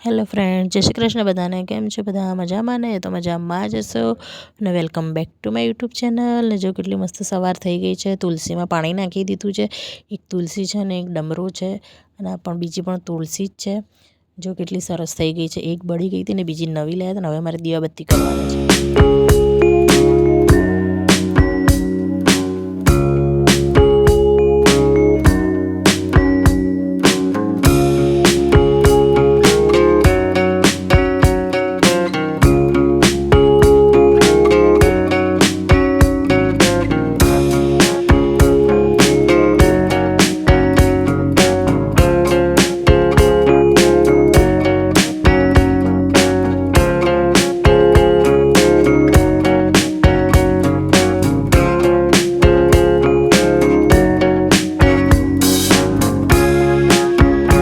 Hello friend, જય શ્રી કૃષ્ણ બધાને. કેમ છો બધા? મજામાં ને? તો મજામાં જ હશો અને welcome back to my YouTube channel. ને જો કેટલી મસ્ત સવાર થઈ ગઈ છે. તુલસીમાં પાણી નાખી દીધું છે. એક તુલસી છે ને એક ડમરો છે અને આ પણ બીજી પણ તુલસી જ છે. જો કેટલી સરસ થઈ ગઈ છે. એક બળી ગઈ હતી ને બીજી નવી લાવ્યા હતા ને હવે મારે દીવાબત્તી કરવાની છે.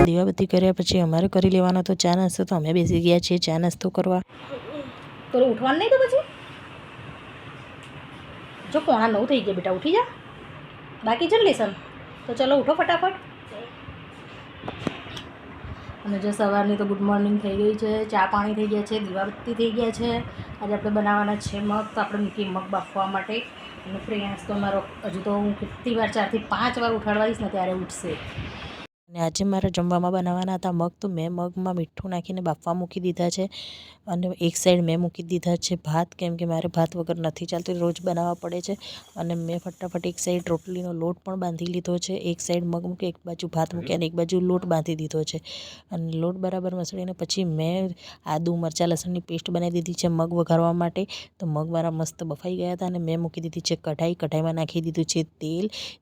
દીવાબત્તી કર્યા પછી અમારે કરી લેવાનો તો ચા નાસ્તો. તો અમે બેસી ગયા છીએ ચા નાસ્તો કરવા. તો ઉઠવાનું નહીં તો પછી જો 8:45 થઈ ગયા બેટા, ઉઠી જા. બાકી છે ને લેસન, તો ચલો ઉઠો ફટાફટ. અને જો સવારની તો ગુડ મોર્નિંગ થઈ ગઈ છે, ચા પાણી થઈ ગયા છે, દીવાબત્તી થઈ ગયા છે. આજે આપણે બનાવવાના છે મગ. તો આપણે મૂકી મગ બાફવા માટે. અને પ્રેયાંશ તો મારો હજુ તો હું કેટલી વાર 4 થી 5 વાર ઉઠાડવાઈશ ને ત્યારે ઉઠશે. અને આજે મારે જમવામાં બનાવવાના હતા મગ. તો મેં મગમાં મીઠું નાખીને બાફવા મૂકી દીધા છે અને એક સાઈડ મેં મૂકી દીધા છે ભાત, કેમ કે મારે ભાત વગર નથી ચાલતું, રોજ બનાવવા પડે છે. અને મેં ફટાફટ એક સાઈડ રોટલીનો લોટ પણ બાંધી લીધો છે. એક સાઈડ મગ મૂકી, એક બાજુ ભાત મૂકી અને એક બાજુ લોટ બાંધી દીધો છે. અને લોટ બરાબર મસળીને પછી મેં આદું મરચાં લસણની પેસ્ટ બનાવી દીધી છે મગ વઘારવા માટે. તો મગ મારા મસ્ત બફાઈ ગયા હતા અને મેં મૂકી દીધી છે કઢાઈ. કઢાઈમાં નાખી દીધું છે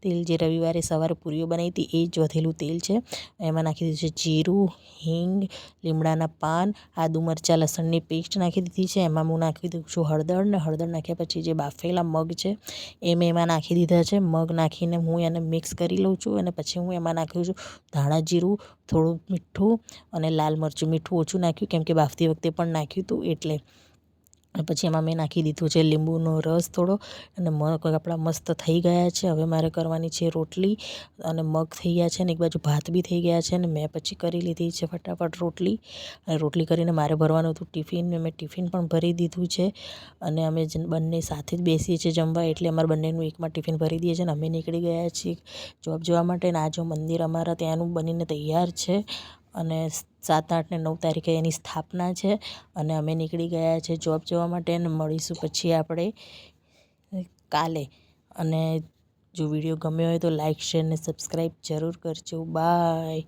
તેલ જે રવિવારે સવારે પૂરીઓ બનાવી હતી એ જ વધેલું તેલ છે. એમાં નાખી દીધું છે જીરું, હિંગ, લીમડાના પાન, આદુ મરચાં લસણની પેસ્ટ નાખી દીધી છે. એમાં હું નાખી દઉં છું હળદર. ને હળદર નાખ્યા પછી જે બાફેલા મગ છે એ મેં એમાં નાખી દીધા છે. મગ નાખીને હું એને મિક્સ કરી લઉં છું અને પછી હું એમાં નાખું છું ધાણા જીરું, થોડું મીઠું અને લાલ મરચું. મીઠું ઓછું નાખ્યું કેમ કે બાફતી વખતે પણ નાખ્યું હતું એટલે. પછી એમાં મેં નાખી દીધું છે લીંબુનો રસ થોડો અને મગ આપણા મસ્ત થઈ ગયા છે. હવે મારે કરવાની છે રોટલી અને મગ થઈ ગયા છે ને એક બાજુ ભાત બી થઈ ગયા છે. ને મેં પછી કરી લીધી છે ફટાફટ રોટલી. અને રોટલી કરીને મારે ભરવાનું હતું ટિફિન. મેં ટિફિન પણ ભરી દીધું છે અને અમે બંને સાથે જ બેસીએ છીએ જમવા, એટલે અમારે બંનેનું એકમાં ટિફિન ભરી દઈએ છીએ. અને અમે નીકળી ગયા છીએ જોબ જવા માટે. ને આ જો મંદિર અમારા ત્યાંનું બનીને તૈયાર છે અને 7, 8 ને 9 તારીખે એની સ્થાપના છે. અને અમે નીકળી ગયા છે જોબ જવા માટે. અને મળીશું પછી આપણે કાલે. અને જો વિડીયો ગમ્યો હોય તો લાઈક, શેર ને સબસ્ક્રાઈબ જરૂર કરજો. બાય.